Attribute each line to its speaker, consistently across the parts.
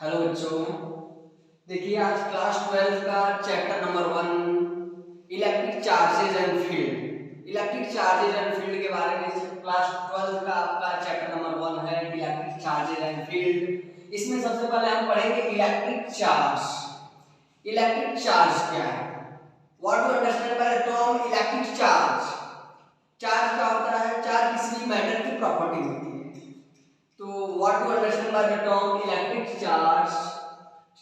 Speaker 1: Hello बच्चों, देखिए आज क्लास 12 का chapter number 1 electric charges and field. Electric charges and field के बारे में क्लास 12 का आपका चैप्टर नंबर 1 है इलेक्ट्रिक चार्जेज एंड फील्ड। इसमें सबसे पहले हम पढ़ेंगे इलेक्ट्रिक चार्ज। इलेक्ट्रिक चार्ज क्या है? What do understand by the term electric charge? Charge क्या होता है? चार्ज किसी भी मैटर की प्रॉपर्टी होती है। तो what to understand by the term electric charge?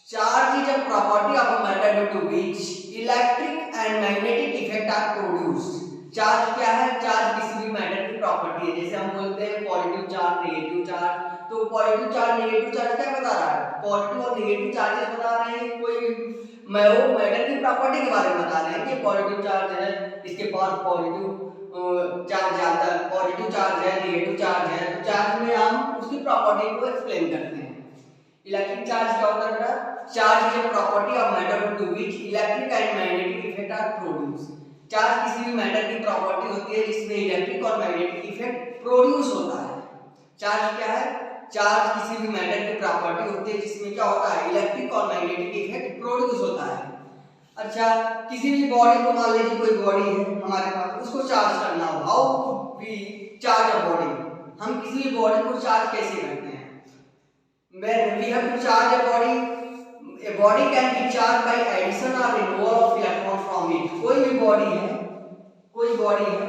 Speaker 1: Charge is a property of a matter due to which electric and magnetic effect are produced. Charge क्या है? चार्ज किसी भी मैटर की प्रॉपर्टी है। जैसे हम बोलते हैं पॉजिटिव चार्ज, नेगेटिव चार्ज। तो पॉजिटिव चार्ज, नेगेटिव चार्ज क्या बता रहा है? पॉजिटिव और नेगेटिव चार्जेस बता रहे हैं। कोई वो मैटर की प्रॉपर्टी के बारे में बता रहे हैं कि पॉजिटिव चार्ज है, इसके पास पॉजिटिव चार्ज ज्यादा, पॉजिटिव चार्ज है, नेगेटिव चार्ज है। तो चार्ज में हम उसकी प्रॉपर्टी को एक्सप्लेन करते हैं। इलेक्ट्रिक चार्ज क्या होता है बेटा? Charge is a property of matter to which electric and magnetic effect are produced. Charge किसी भी मैटर की प्रॉपर्टी होती है जिसमें इलेक्ट्रिक और मैग्नेटिक इफेक्ट प्रोड्यूस होता है। चार्ज क्या है? चार्ज किसी भी मैटर की प्रॉपर्टी होती है जिसमें क्या होता है? इलेक्ट्रिक और मैग्नेटिक इफेक्ट प्रोड्यूस होता है। अच्छा, किसी भी बॉडी को, मान लीजिए कोई बॉडी है हमारे पास, उसको चार्ज करना हो, how we charge a body? हम किसी भी बॉडी को चार्ज कैसे करते हैं? when we have to charge a body can be charged by addition or removal of electron from it. कोई भी बॉडी है, कोई बॉडी है,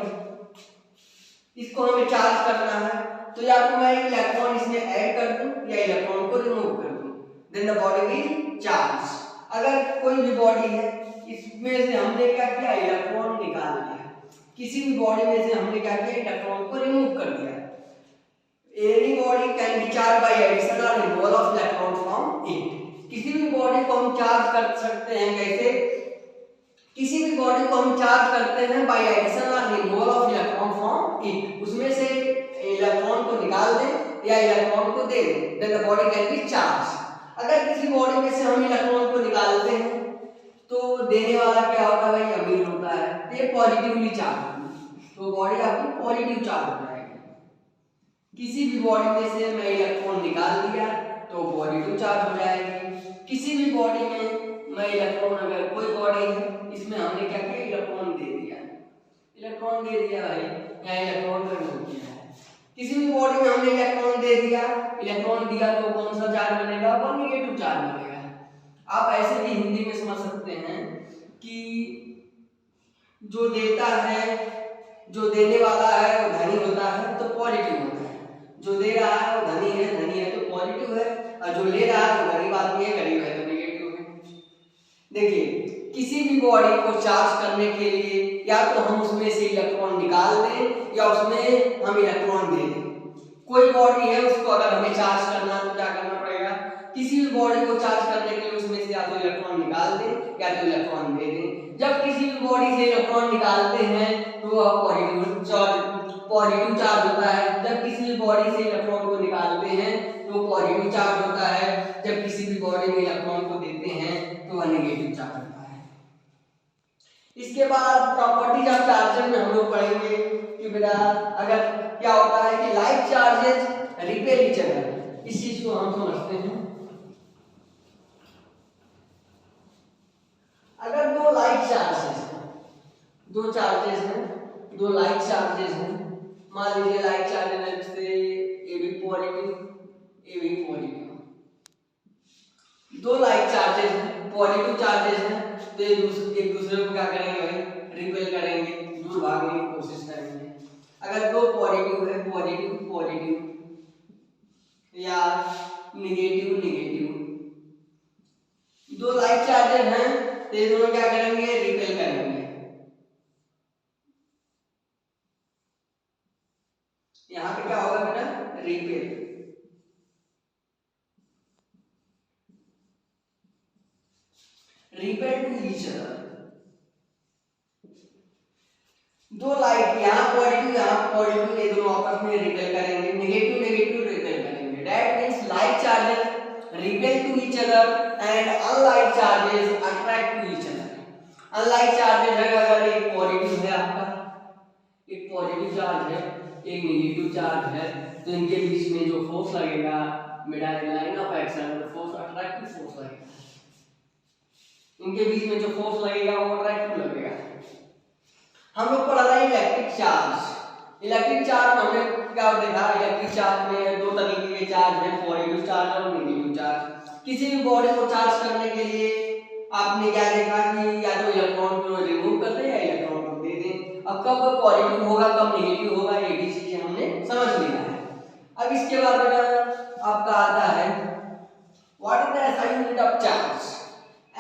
Speaker 1: इसको हमें चार्ज करना है, तो या तो मैं इलेक्ट्रॉन इसमें ऐड कर दूं या इलेक्ट्रॉन को रिमूव कर दूं, then the body will charge. अगर कोई भी बॉडी है, इसमें से हमने क्या किया? इलेक्ट्रॉन निकाल दिया। किसी भी बॉडी में से हमने क्या किया? इलेक्ट्रॉन को रिमूव कर दिया। Any body can be charged by addition or removal of electron from it. किसी भी बॉडी को हम चार्ज कर सकते हैं। कैसे? किसी भी बॉडी को हम चार्ज करते हैं by addition or removal of electron from it. उसमें से इलेक्ट्रॉन को निकाल दें या इलेक्ट्रॉन को दे दें, then the body can be charged. अगर किसी बॉडी में से हम इलेक्ट्रॉन को निकालते हैं तो देने वाला क्या होता है भाई? अमीर होता है, ये पॉजिटिवली चार्ज, तो बॉडी आपकी पॉजिटिव चार्ज होता है। किसी भी बॉडी में से मैं इलेक्ट्रॉन निकाल दिया तो पॉजिटिव चार्ज हो जाएगी। किसी भी बॉडी में मैं इलेक्ट्रॉन, अगर कोई बॉडी है इसमें हमने क्या किया? इलेक्ट्रॉन दे दिया, इलेक्ट्रॉन दे दिया भाई, या इलेक्ट्रॉन का रिमूव किया है। किसी भी बॉडी में हमने इलेक्ट्रॉन दे दिया, इलेक्ट्रॉन दिया तो कौन सा चार्ज बनेगा? वो नेगेटिव चार्ज बनेगा। आप ऐसे भी हिंदी में समझ सकते हैं कि जो देता है, जो देने वाला है वो धनी होता है तो पॉजिटिव होता है, जो दे रहा है वो धनी है तो पॉजिटिव है, और जो ले रहा है वो गरीब आदमी है, गरीब है तो नेगेटिव है। देखिए, किसी भी बॉडी को चार्ज करने के लिए या तो हम उसमें से इलेक्ट्रॉन निकाल दें या उसमें हम इलेक्ट्रॉन दे दें। कोई बॉडी है, उसको अगर हमें चार्ज करना है तो क्या करना पड़ेगा? किसी भी बॉडी को चार्ज करने के लिए उसमें से या तो इलेक्ट्रॉन निकाल दें या तो इलेक्ट्रॉन दे दें। जब किसी भी बॉडी से इलेक्ट्रॉन निकालते हैं तो वह पॉजिटिव चार्ज होता है। जब किसी भी बॉडी से इलेक्ट्रॉन को निकालते हैं तो पॉजिटिव चार्ज होता है। जब किसी भी बॉडी में इलेक्ट्रॉन को देते हैं तो वह नेगेटिव चार्ज होता है। इसके बाद प्रॉपर्टीज ऑफ चार्जेस में हम लोग पढ़ेंगे कि बेटा अगर क्या होता है कि like charges repel each other. इस चीज को हम समझते हैं। अगर दो लाइक चार्जेस हैं, दो चार्जेस हैं, दो लाइक चार्जेस हैं, मान लीजिए लाइक चार्जेस से A B positive, A B positive, दो लाइक चार्जेस हैं, पॉजिटिव चार्जेस हैं, तो एक दूसरे को क्या करेंगे भाई? रिपेल करेंगे, दूर भागने की कोशिश करेंगे। अगर दो पॉजिटिव है, पॉजिटिव पॉजिटिव या नेगेटिव नेगेटिव, दो लाइक चार्जेस हैं तो ये दोनों क्या करेंगे? रिपेल करेंगे। यहाँ पे क्या होगा बेटा? Repel. Repel to each other. दो लाइक, यहाँ पॉजिटिव, ये दोनों आपस में रिपेल करेंगे, नेगेटिव नेगेटिव रिपेल करेंगे। That means like charges repel to each other and unlike charges attract to each other. Unlike charges है, अगर एक पॉजिटिव है आपका, एक पॉजिटिव चार्ज है, एक नेगेटिव चार्ज है, तो इनके बीच में जो फोर्स लगेगा मिडाइल line of action force attractive force लगेगा, इनके बीच में जो फोर्स लगेगा वो अट्रैक्टिव लगेगा। हम लोग पढ़ा रहे इलेक्ट्रिक चार्ज। इलेक्ट्रिक चार्ज में हमने क्या देखा, इलेक्ट्रिक चार्ज में दो तरीके के चार्ज हैं, पॉजिटिव चार्ज और नेगेटिव चार्ज। किसी भी बॉडी को चार्ज करने के लिए आपने क्या देखा कि या तो इलेक्ट्रॉन को रिमूव कर दें या इलेक्ट्रॉन को दे दें। अब कब पॉजिटिव होगा कब नेगेटिव होगा ये भी चीजें हमने समझ लिया है। अब इसके बाद में आपका आता है what is the SI unit of charge.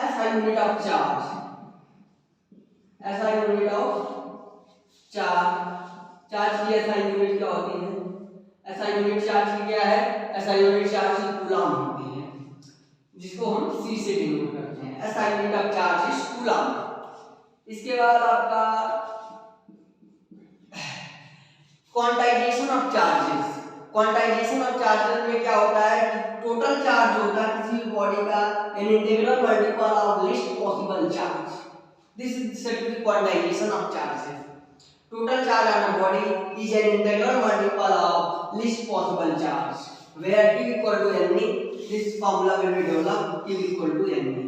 Speaker 1: SI unit of charge, SI unit of charge की एसआई यूनिट क्या होती है? एसआई यूनिट चार्ज की क्या है? एसआई यूनिट चार्ज की कूलम होती है, जिसको हम सी से डिनोट करते हैं। SI unit of charge is coulomb. इसके बाद आपका quantization of charges. Quantization of charges में क्या होता है कि टोटल चार्ज होता है किसी भी बॉडी का an integral multiple of least possible charge. This is said to be quantization of charges. Total charge on a body is an integral multiple of least possible charge, where Q equal to NE. This formula will be developed. Q equal to NE,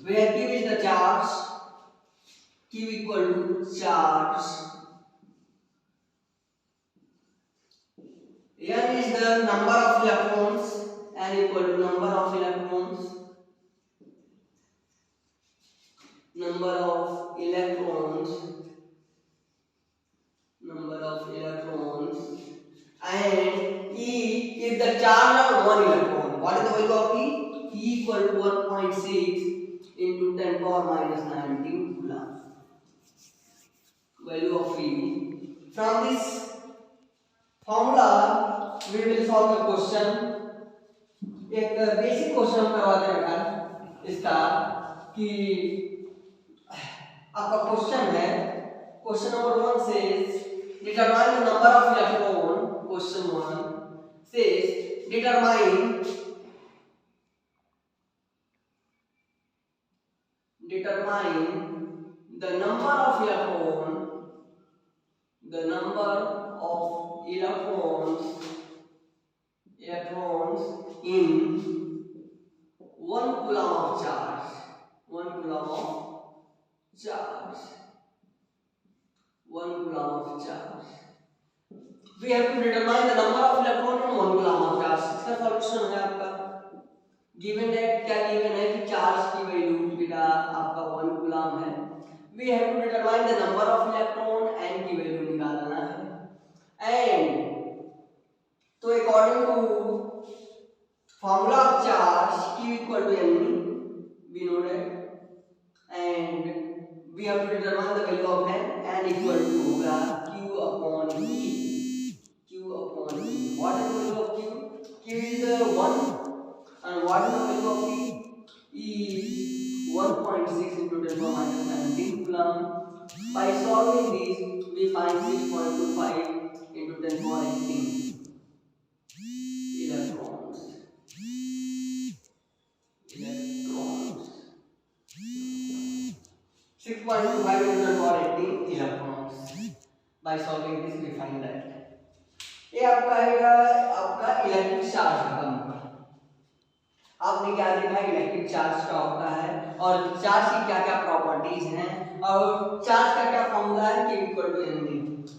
Speaker 1: where Q is the charge. Q equal to charge. N is the number of electrons. N equal to number of electrons. Number of electrons. Number of electrons, and E is the charge of one electron. What is the value of E? E equal to 1.6 into 10 power minus 19 coulomb. Value of E. From this formula we will solve the question. एक basic question करवाते हैं बेटा इसका कि आपका question है, question number 1 says determine the number of electron. Question 1 says determine the number of electron, the number of electrons in 1 coulomb of charge. 1 coulomb of charge. 1 coulomb of charge. We have to determine the number of electron in 1 coulomb of charge. इसका solution है आपका given है, क्या given है कि charge की value बेटा आपका 1 coulomb है। We have to determine the number of electron, n की वैल्यू निकालना है। एंड तो according to formula of charge Q equal to n, we know that, and we have to determine the value of n equal to होगा Q upon E. Q upon E. What is the value of Q? Q is 1, and what is the value of E? E is 1.6 into 10 power minus 19 coulomb. By solving this, we find 6.25 into 10 power 18 electrons. 6.25 into 10 power 18 electrons. By solving this, we find that. ये आपका है आपका electric charge खत्म हुआ। आपने क्या देखा electric charge क्या होता है और चार्ज की क्या क्या प्रॉपर्टीज हैं और चार्ज का क्या फॉर्मूला है Q इक्वल टू एन।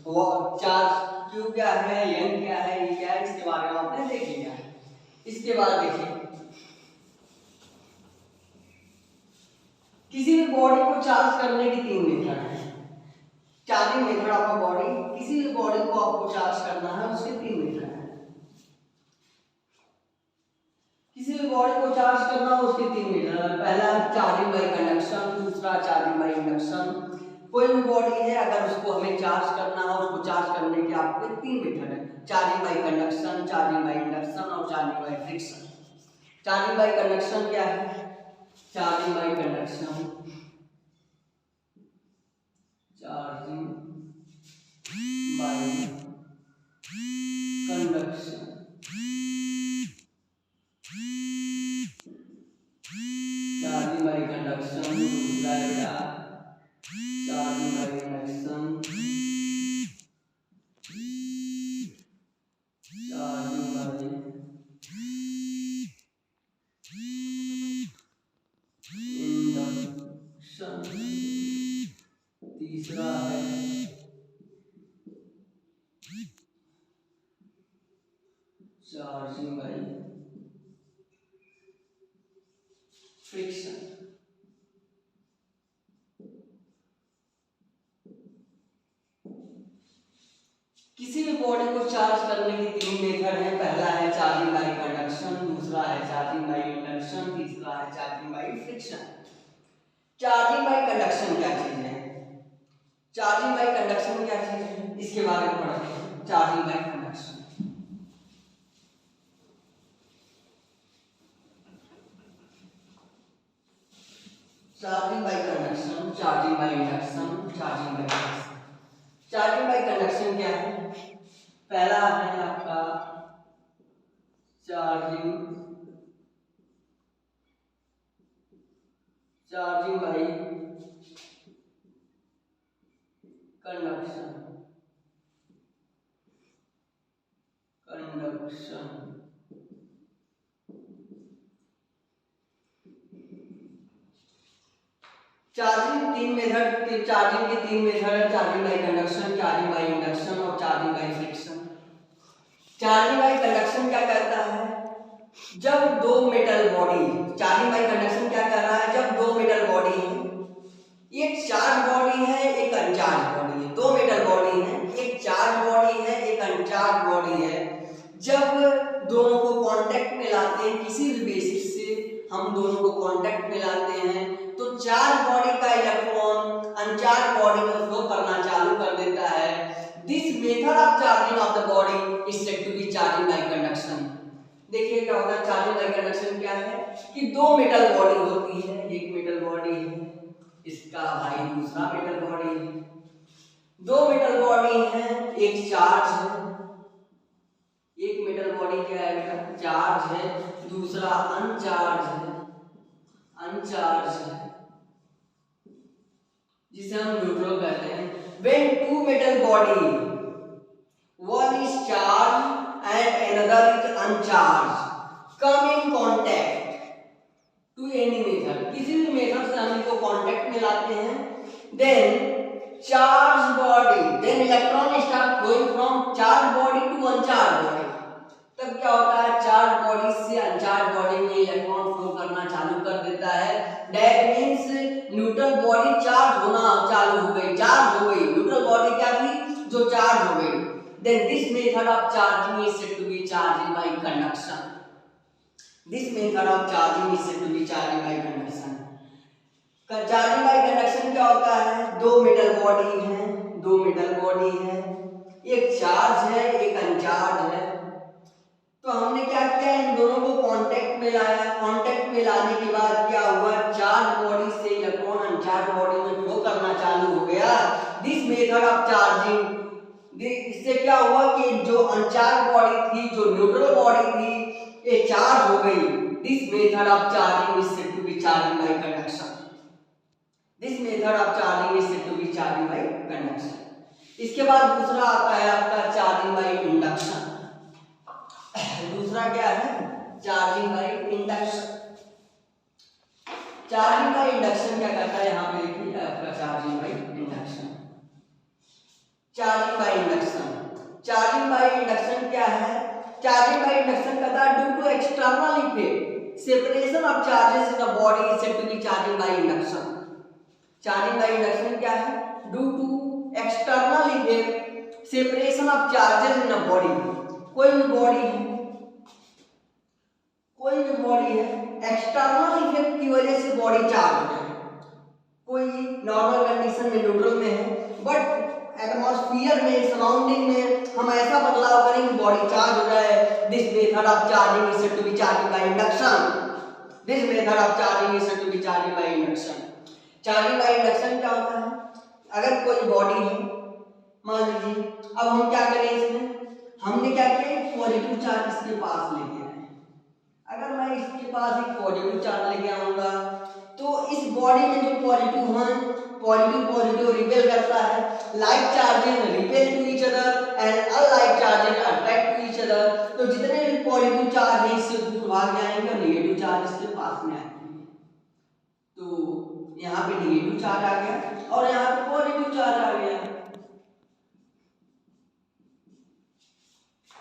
Speaker 1: वो चार्ज Q क्या है, n क्या है, E क्या है, इसके बारे में आपने देख लिया है। इसके बाद देखिए किसी भी बॉडी को चार्ज करने की 3 मेथड है। चार्जिंग मेथड आपका बॉडी, किसी भी बॉडी को आपको चार्ज करना है उसके 3 मेथड है। किसी भी बॉडी को चार्ज करना हो उसके 3 मेथड है। पहला चार्जिंग बाय कंडक्शन, दूसरा चार्जिंग बाय इंडक्शन। कोई भी बॉडी है अगर उसको हमें चार्ज करना हो, उसको चार्ज करने के आपके 3 मेथड है, charging by conduction, charging by induction और charging by friction. Charging by conduction क्या है? Charging by conduction, charging by conduction, charging by conduction, दूसरा है charging by induction, charging by friction. किसी भी बॉडी को चार्ज करने की तीन मेथड है। पहला है चार्जिंग बाय कंडक्शन, दूसरा है चार्जिंग बाय इंडक्शन, तीसरा है charging by friction. Charging by conduction क्या चीज है? चार्जिंग बाय कंडक्शन क्या चीज है, इसके बारे में पढ़ते हैं। Charging by conduction, charging by conduction, charging by induction, charging by friction. Charging by conduction क्या है? पहला है आपका चार्जिंग बाय कंडक्शन। चार्जिंग के तीन मेथड है। Charging by conduction, charging by induction और charging by friction. Charging by conduction क्या करता है? जब दो metal body, charging by conduction क्या कर रहा है? जब दो मेटल बॉडी है, एक चार्ज बॉडी है, एक अनचार्ज बॉडी है। दो मेटल बॉडी है, एक चार्ज बॉडी है, एक अनचार्ज बॉडी है। जब दोनों को कांटेक्ट में लाते हैं, किसी भी बेसिस से हम दोनों को कांटेक्ट में लाते हैं, तो चार्ज बॉडी का इलेक्ट्रॉन अनचार्ज बॉडी में फ्लो करना चालू कर देता है। This method of charging of the body is said to be charging by conduction. देखिए क्या होता है चार्जिंग बाय कंडक्शन क्या है कि दो मेटल बॉडी होती है, एक मेटल बॉडी है, इसका भाई दूसरा मेटल बॉडी है। दो मेटल बॉडी है, एक चार्ज है, एक मेटल बॉडी क्या है? चार्ज है, दूसरा अनचार्ज है, जिसे हम न्यूट्रल कहते हैं। When two metal body, one is charged and another is uncharged, come in contact to any method, किसी भी मेथड से हम इनको कांटेक्ट में लाते हैं, then charged body, then electron start flowing from charged body to uncharged body। तब क्या होता है? चार्ज बॉडी से अनचार्ज बॉडी में इलेक्ट्रॉन फ्लो करना चालू कर देता है। That means neutral body charge होना चालू हो गई, चार्ज हो गई। न्यूट्रल बॉडी क्या थी? जो चार्ज हो गई। Then this method of charging is said to be charging by conduction. This method of charging is said to be charging by conduction. Charging by conduction क्या होता है? दो मेटल बॉडी है, एक चार्ज है, एक अनचार्ज है। तो हमने क्या किया? इन दोनों को कांटेक्ट में लाया। कांटेक्ट में लाने के बाद क्या हुआ? चार्ज बॉडी से इलेक्ट्रॉन अनचार्ज बॉडी में फ्लो करना चालू हो गया। दिस मेथड ऑफ चार्जिंग, इससे क्या हुआ कि जो अनचार्ज बॉडी थी, जो न्यूट्रल बॉडी थी, ये चार्ज हो गई। This method of charging is said to be charging by conduction. This method of charging is said to be charging by conduction. इसके बाद दूसरा आता है आपका चार्जिंग बाय इंडक्शन। दूसरा क्या है? Charging by induction. Charging by induction क्या करता है? यहाँ पे देखिए आपका charging by induction. Charging by induction क्या है? चार्जिंग बाय इंडक्शन कहता है due to external effect separation of charges in the body is said to be charging by induction. Charging by induction क्या है? Due to external effect separation of charges in the body. कोई भी body है, external effect की वजह से body charge हो जाए। कोई नॉर्मल कंडीशन में न्यूट्रल में है, बट एटमॉस्फेयर में, सराउंडिंग में हम ऐसा बदलाव करें कि बॉडी चार्ज हो जाए। This method of charging is said to be charging by induction. This method of charging is said to be charging by induction. Charging by induction क्या होता है? अगर कोई बॉडी है, मान लीजिए, अब हम क्या करें इसमें? हमने क्या किया? पॉजिटिव चार्ज इसके पास लेके आए। अगर मैं इसके पास एक पॉजिटिव चार्ज लेके आऊंगा, तो इस बॉडी में जो पॉजिटिव रिपेल करता है। Like charges repel to each other and unlike charges attract to each other. तो जितने भी पॉजिटिव चार्ज है इससे दूर भाग जाएंगे और नेगेटिव चार्ज इसके पास में आएंगे। तो यहाँ पे नेगेटिव चार्ज आ गया और यहाँ पे पॉजिटिव चार्ज आ गया।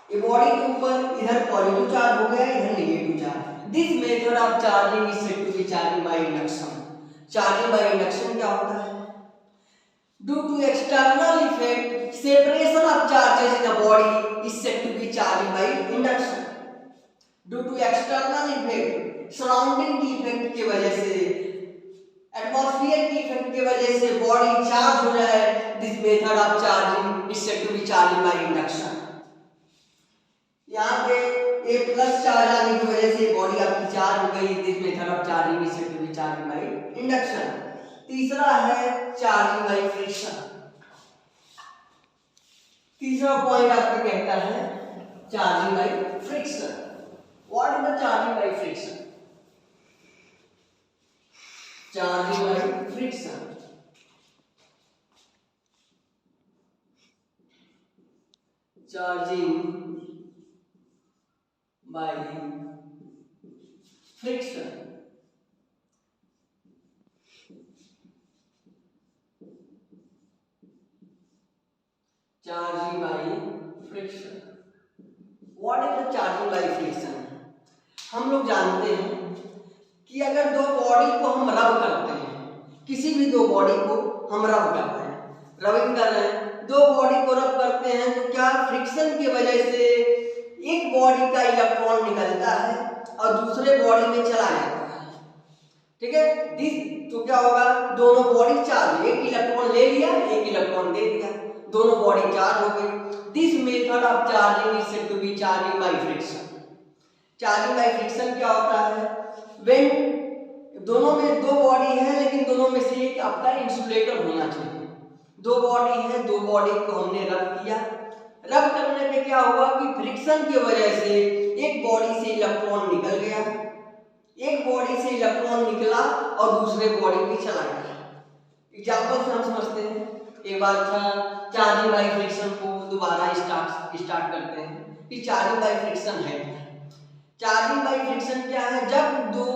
Speaker 1: ये बॉडी के ऊपर इधर पॉजिटिव चार्ज हो गया, इधर negative charge. This method of charging is said to be charging by induction. Charging by induction क्या होता है? Due to external effect, separation of charges in a body is said to be charging by induction. Due to external effect, surrounding की effect की वजह से, atmosphere की effect की वजह से बॉडी चार्ज हो जाए, this method of charging is said to be charging by induction. यहाँ पे A प्लस चार्ज आने की वजह से बॉडी आपकी चार्ज हो गई, this method of charging is said to be charging by induction. तीसरा है चार्जिंग बाय फ्रिक्शन। तीसरा पॉइंट आपका कहता है charging by friction. What is the charging by friction? Charging by friction, charging by friction. Charging by friction, what is the charging by friction? हम लोग जानते हैं कि अगर दो बॉडी को हम रब करते हैं, किसी भी दो बॉडी को हम रब करते हैं, रबिंग कर रहे हैं, दो बॉडी को रब करते हैं, तो क्या फ्रिक्शन की वजह से एक बॉडी का इलेक्ट्रॉन निकलता है और दूसरे बॉडी में चला जाता है, ठीक है। तो क्या होगा, दोनों बॉडी चार्ज, एक इलेक्ट्रॉन ले लिया, एक इलेक्ट्रॉन दे दिया, दोनों बॉडी चार्ज हो गई। This method of charging is said to be charging by friction. Charging by friction क्या होता है? व्हेन दोनों में दो बॉडी है, लेकिन दोनों में से एक आपका इंसुलेटर होना चाहिए। दो बॉडी है, दो बॉडी को हमने रब किया, रब करने पे क्या हुआ कि फ्रिक्शन की वजह से एक बॉडी से इलेक्ट्रॉन निकल गया, एक बॉडी से इलेक्ट्रॉन निकला और दूसरे बॉडी में चला गया। एग्जांपल से हम समझते हैं। एक बार था चार्जिंग बाय फ्रिक्शन को दोबारा स्टार्ट करते हैं कि चार्जिंग बाय फ्रिक्शन है। चार्जिंग बाय फ्रिक्शन क्या है? जब दो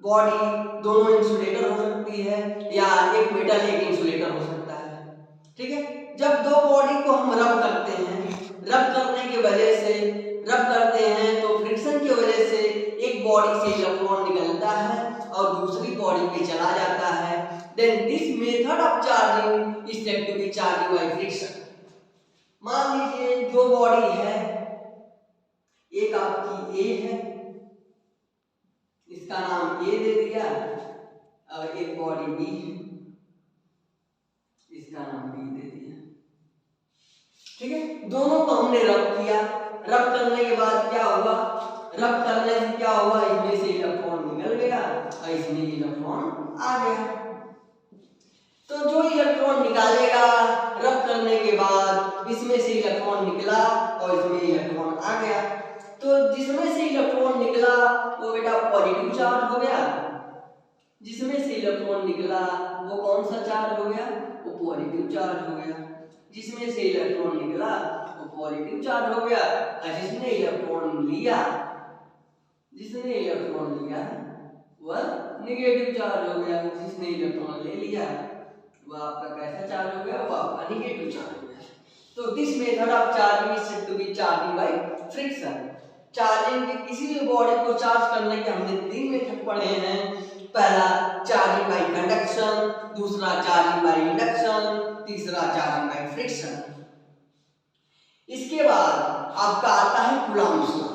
Speaker 1: बॉडी, दोनों इंसुलेटर हो सकती है या एक मेटल एक इंसुलेटर हो सकता है, ठीक है। जब दो बॉडी को हम रब करते हैं, रब करने की वजह से रब करते हैं तो फ्रिक्शन की वजह से एक बॉडी से इलेक्ट्रॉन निकलता है और दूसरी बॉडी पे चला जाता है। Then this method of charging is said to be charging by friction. मान लीजिए दो बॉडी है, एक आपकी A है, इसका नाम A दे दिया, और एक बॉडी B है, इसका नाम B दे दिया, ठीक है। दोनों को हमने रब किया, रब करने के बाद क्या हुआ, रब करने से क्या हुआ, इसमें से इलेक्ट्रॉन निकल गया और इसमें इलेक्ट्रॉन आ गया। तो जो इलेक्ट्रॉन निकालेगा रब करने के बाद, इसमें से इलेक्ट्रॉन निकला और इसमें इलेक्ट्रॉन आ गया, तो जिसमें से इलेक्ट्रॉन निकला वो बेटा पॉजिटिव चार्ज हो गया, जिसमें से इलेक्ट्रॉन निकला वो कौन सा चार्ज हो गया, वो पॉजिटिव चार्ज हो गया, जिसमें से इलेक्ट्रॉन निकला वो पॉजिटिव चार्ज हो गया, और जिसने इलेक्ट्रॉन लिया वह नेगेटिव चार्ज हो गया। जिसने इलेक्ट्रॉन ले लिया वह आपका कैसा चार्ज हो गया, वो आपका नेगेटिव चार्ज हो गया। तो this method of charging is said to be charging by friction. Charging के किसी भी बॉडी को चार्ज करने के हमने तीन मेथड पढ़े हैं। पहला चार्जिंग बाय कंडक्शन, दूसरा चार्जिंग बाय इंडक्शन, तीसरा चार्जिंग बाय फ्रिक्शन। इसके बाद आपका आता है कूलॉम्स लॉ।